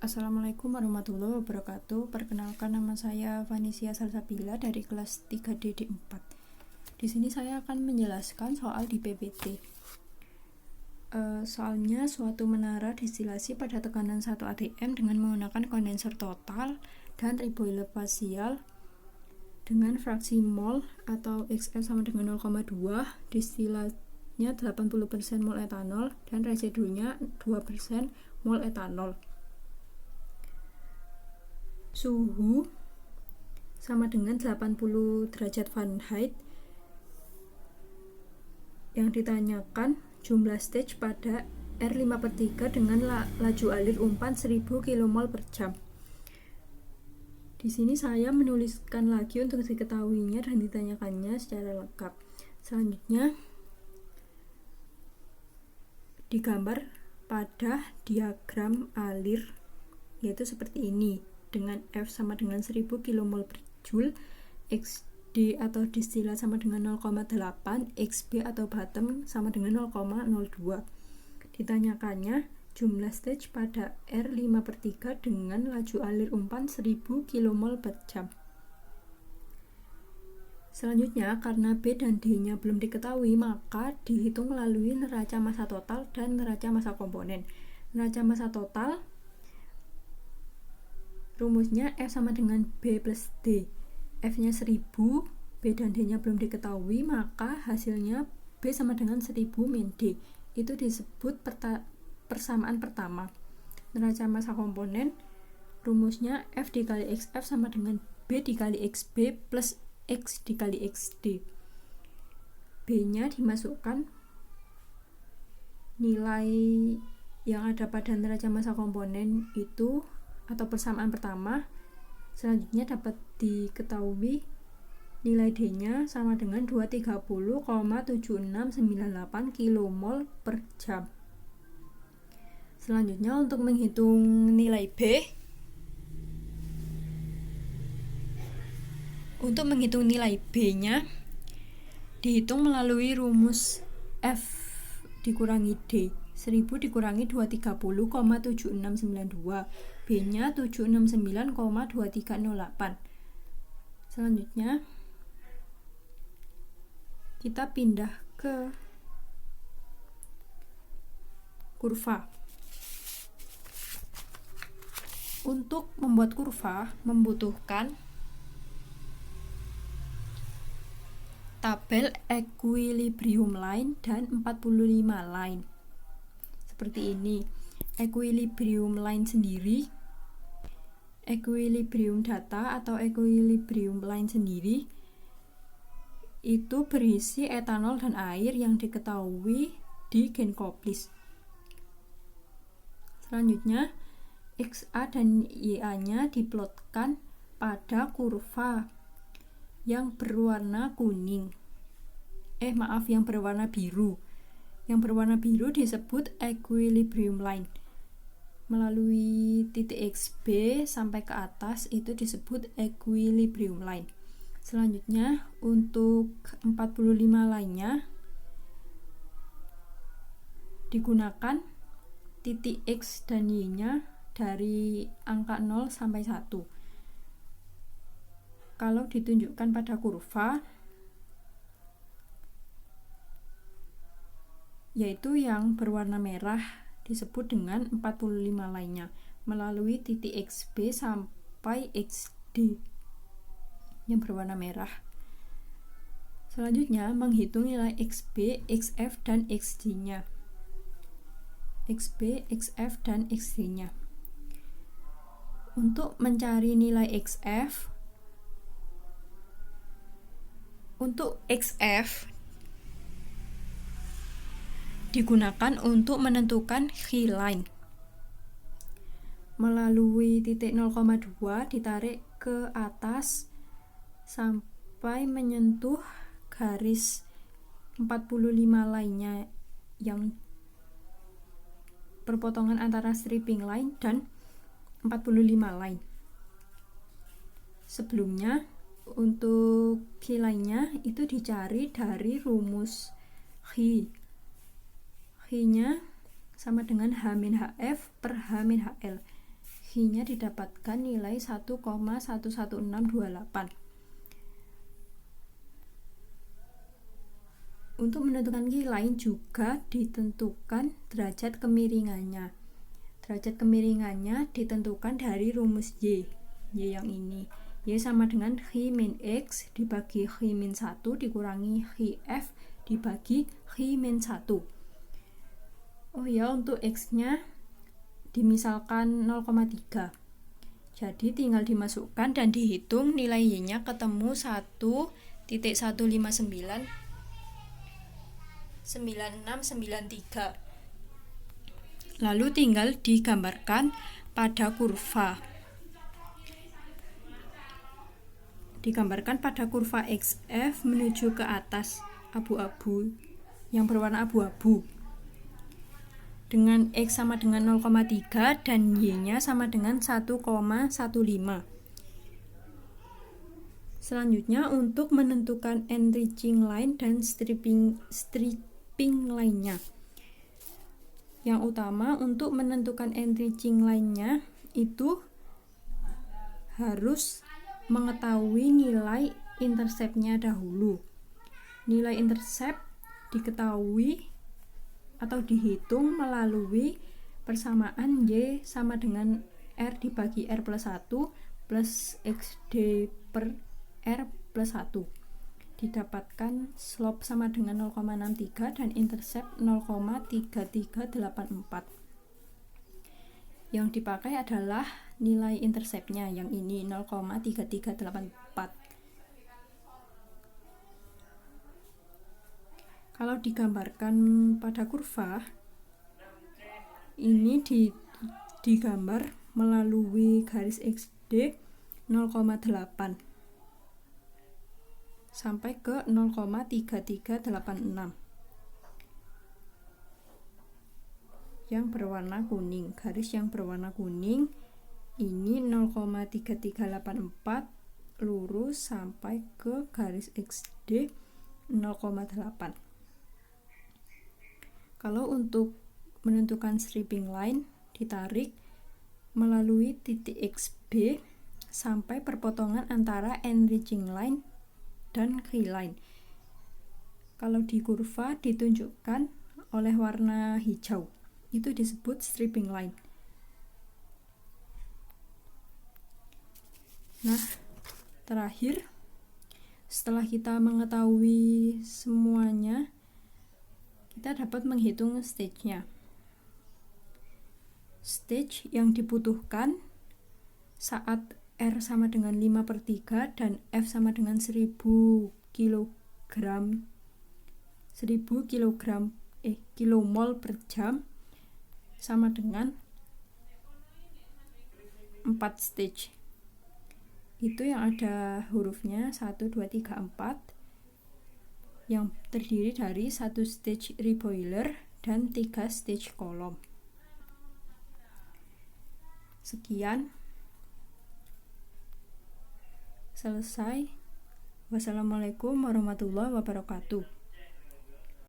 Assalamualaikum warahmatullahi wabarakatuh. Perkenalkan, nama saya Vanisia Salsabila dari kelas 3D D4. Di sini saya akan menjelaskan soal di PPT. Soalnya suatu menara distilasi pada tekanan 1 atm dengan menggunakan kondenser total dan riboil parsial dengan fraksi mol atau XF sama dengan 0,2, distilasinya 80% mol etanol dan residunya 2% mol etanol. Suhu sama dengan 80 derajat Fahrenheit. Yang ditanyakan jumlah stage pada R5/3 dengan laju alir umpan 1000 kmol per jam. Di sini saya menuliskan lagi untuk diketahuinya dan ditanyakannya secara lengkap. Selanjutnya digambar pada diagram alir, yaitu seperti ini, dengan F sama dengan 1000 kmol per joule, XD atau distilat sama dengan 0,8, XB atau bottom sama dengan 0,02. Ditanyakannya jumlah stage pada R5/3 dengan laju alir umpan 1000 kmol per jam. Selanjutnya, karena B dan D-nya belum diketahui, maka dihitung melalui neraca massa total dan neraca massa komponen. Neraca massa total rumusnya F sama dengan B plus D. F-nya 1000, B dan D-nya belum diketahui, maka hasilnya B sama dengan 1000 min D. Itu disebut persamaan pertama. Neraca massa komponen rumusnya F dikali XF sama dengan B dikali XB plus X dikali XD. B-nya dimasukkan nilai yang ada pada neraca massa komponen itu atau persamaan pertama. Selanjutnya dapat diketahui nilai D-nya sama dengan 230,7698 kmol per jam. Selanjutnya untuk menghitung nilai B, untuk menghitung nilai B-nya dihitung melalui rumus F dikurangi D. 1000 dikurangi 230,7692, B-nya 769,2308. Selanjutnya kita pindah ke kurva. Untuk membuat kurva membutuhkan tabel equilibrium line dan 45 line. Seperti ini. Equilibrium line sendiri, equilibrium data atau equilibrium line sendiri itu berisi etanol dan air yang diketahui di Genkoplis. Selanjutnya XA dan YA-nya diplotkan pada kurva yang berwarna kuning. Yang berwarna biru. Yang berwarna biru disebut equilibrium line. Melalui titik XB sampai ke atas itu disebut equilibrium line. Selanjutnya untuk 45 lainnya digunakan titik X dan Y-nya dari angka 0 sampai 1. Kalau ditunjukkan pada kurva, yaitu yang berwarna merah disebut dengan 45 lainnya melalui titik XB sampai XD yang berwarna merah. Selanjutnya menghitung nilai XB, XF dan XD-nya. XB, XF dan XD-nya. Untuk mencari nilai XF, untuk XF digunakan untuk menentukan key line. Melalui titik 0,2 ditarik ke atas sampai menyentuh garis 45 lainnya yang perpotongan antara stripping line dan 45 line. Sebelumnya untuk key line-nya itu dicari dari rumus key. Key-nya sama dengan H-HF per H-HL. Q-nya didapatkan nilai 1,11628. Untuk menentukan Q lain juga ditentukan derajat kemiringannya. Derajat kemiringannya ditentukan dari rumus Y yang ini. Y sama dengan Q min X dibagi Q min 1 dikurangi Qf dibagi Q min 1. Oh ya, untuk X-nya dimisalkan 0,3. Jadi tinggal dimasukkan dan dihitung, nilai Y-nya ketemu 1.1599693. Lalu tinggal digambarkan pada kurva. Digambarkan pada kurva XF menuju ke atas abu-abu yang berwarna abu-abu. Dengan X sama dengan 0,3 dan Y-nya sama dengan 1,15. Selanjutnya untuk menentukan enriching line dan stripping line-nya. Yang utama untuk menentukan enriching line-nya itu harus mengetahui nilai intercept-nya dahulu. Nilai intercept diketahui atau dihitung melalui persamaan Y sama dengan R dibagi R plus 1 plus XD per R plus 1. Didapatkan slope sama dengan 0,63 dan intercept 0,3384. Yang dipakai adalah nilai interceptnya yang ini 0,3384. Kalau digambarkan pada kurva ini digambar melalui garis XD 0,8 sampai ke 0,3386 yang berwarna kuning. Garis yang berwarna kuning ini 0,3384 lurus sampai ke garis XD 0,8. Kalau untuk menentukan stripping line ditarik melalui titik XB sampai perpotongan antara enriching line dan Q line. Kalau di kurva ditunjukkan oleh warna hijau, itu disebut stripping line. Nah, terakhir setelah kita mengetahui semuanya, kita dapat menghitung stage-nya. Stage yang dibutuhkan saat R sama dengan 5/3 dan F sama dengan 1000 kilomol per jam sama dengan 4 stage. Itu yang ada hurufnya 1, 2, 3, 4 yang terdiri dari 1 stage reboiler dan 3 stage kolom. Sekian. Selesai. Wassalamualaikum warahmatullahi wabarakatuh.